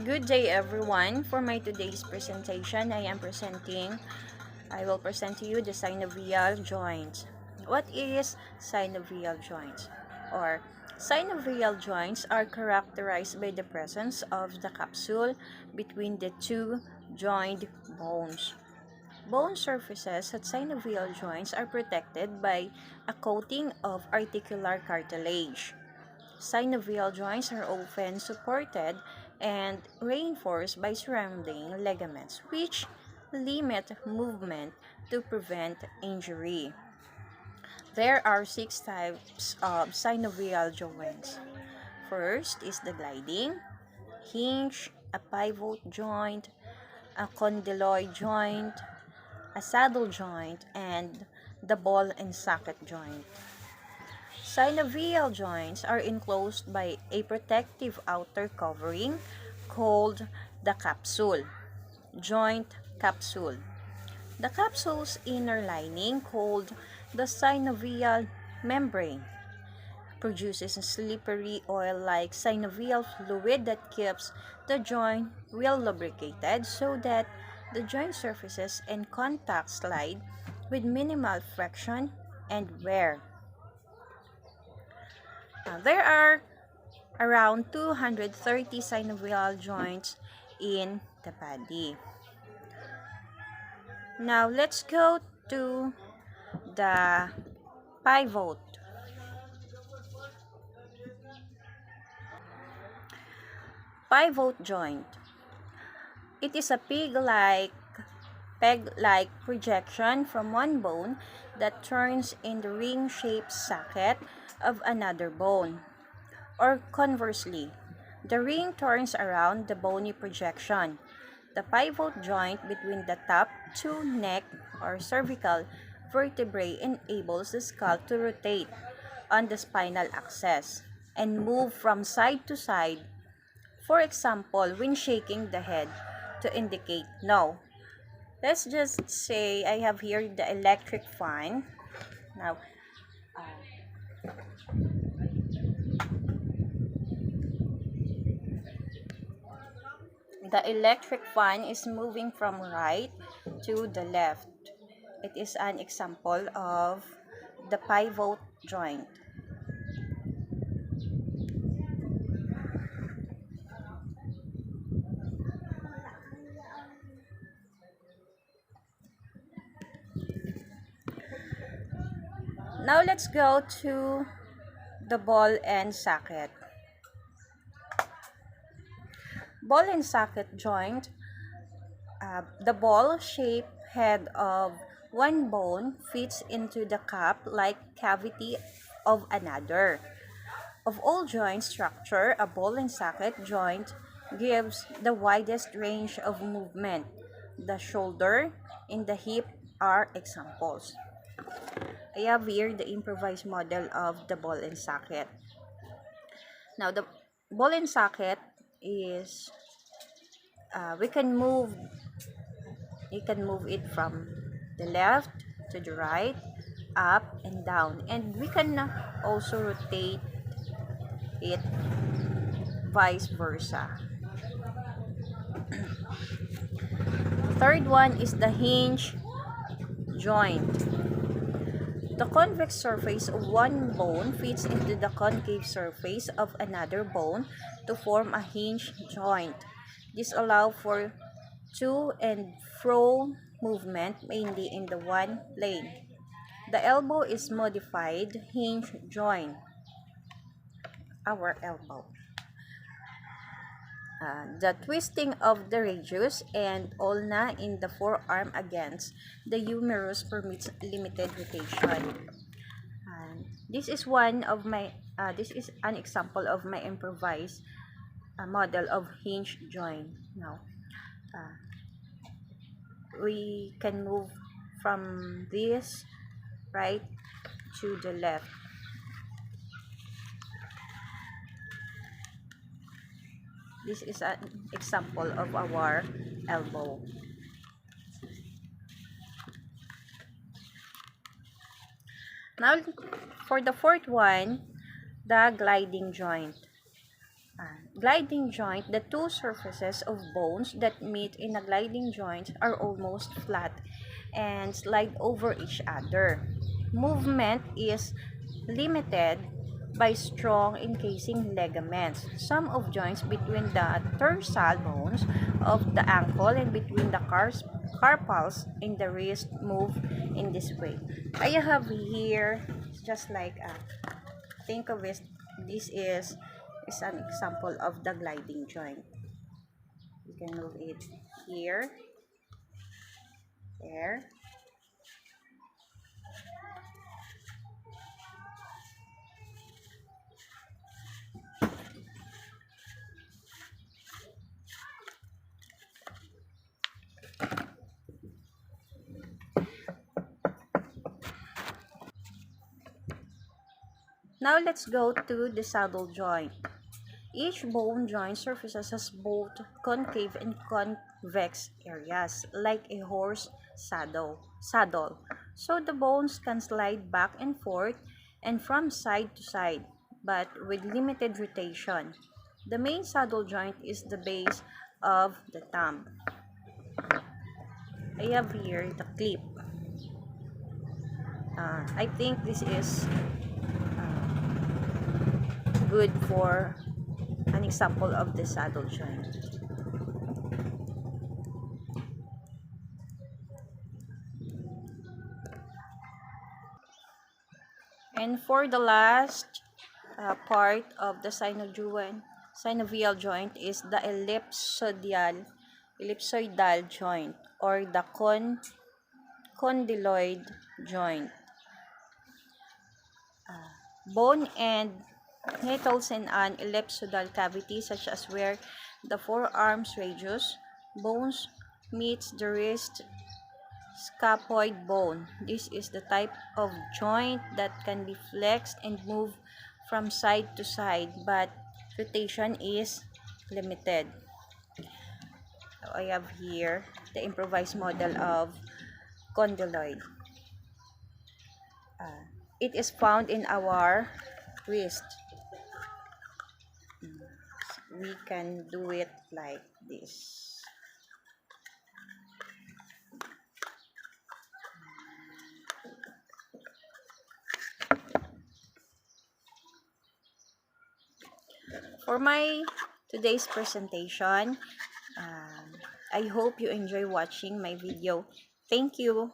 Good day everyone. For my today's presentation, I will present to you the synovial joint. What is synovial joints? Or synovial joints are characterized by the presence of the capsule between the two joined bones. Bone surfaces at synovial joints are protected by a coating of articular cartilage. Synovial joints are often supported and reinforced by surrounding ligaments, which limit movement to prevent injury. There are 6 types of synovial joints. First is the gliding, hinge, a pivot joint, a condyloid joint, a saddle joint, and the ball and socket joint. Synovial joints are enclosed by a protective outer covering called the capsule, joint capsule. The capsule's inner lining, called the synovial membrane, produces a slippery oil-like synovial fluid that keeps the joint well lubricated so that the joint surfaces and contacts slide with minimal friction and wear. There are around 230 synovial joints in the body. Now let's go to the pivot. Pivot joint. It is a peg-like projection from one bone that turns in the ring-shaped socket of another bone. Or conversely, the ring turns around the bony projection. The pivot joint between the top two neck or cervical vertebrae enables the skull to rotate on the spinal axis and move from side to side. For example, when shaking the head to indicate no. Let's just say I have here the electric fan. Now, the electric fan is moving from right to the left. It is an example of the pivot joint. Now let's go to the ball and socket. Ball and socket joint. The ball-shaped head of one bone fits into the cup-like cavity of another. Of all joint structure, a ball and socket joint gives the widest range of movement. The shoulder and the hip are examples. I have here the improvised model of the ball and socket. Now, the ball and socket is we can move it from the left to the right, up and down, and we can also rotate it vice versa. Third one is the hinge joint. The convex surface of one bone fits into the concave surface of another bone to form a hinge joint. This allows for to and fro movement mainly in the one plane. The elbow is modified hinge joint. Our elbow. The twisting of the radius and ulna in the forearm against the humerus permits limited rotation. This is this is an example of my improvised model of hinge joint. Now, we can move from this right to the left. This is an example of our elbow. Now, for the fourth one, the gliding joint. Gliding joint, the two surfaces of bones that meet in a gliding joint are almost flat and slide over each other. Movement is limited by strong encasing ligaments. Some of joints between the tarsal bones of the ankle and between the carpals in the wrist move in this way. I have here just like think of it, this is an example of the gliding joint. You can move it here, there. Now let's go to the saddle joint. Each bone joint surfaces has both concave and convex areas, like a horse saddle. So the bones can slide back and forth and from side to side, but with limited rotation. The main saddle joint is the base of the thumb. I have here the clip. I think this is good for an example of the saddle joint. And for the last part of the synovial joint is the ellipsoidal joint or the condyloid joint. Bone and nettles in an ellipsoidal cavity such as where the forearm's radius bones meets the wrist scaphoid bone. This is the type of joint that can be flexed and moved from side to side, but rotation is limited. So I have here the improvised model of condyloid. It is found in our wrist. We can do it like this. For my today's presentation, I hope you enjoy watching my video. Thank you.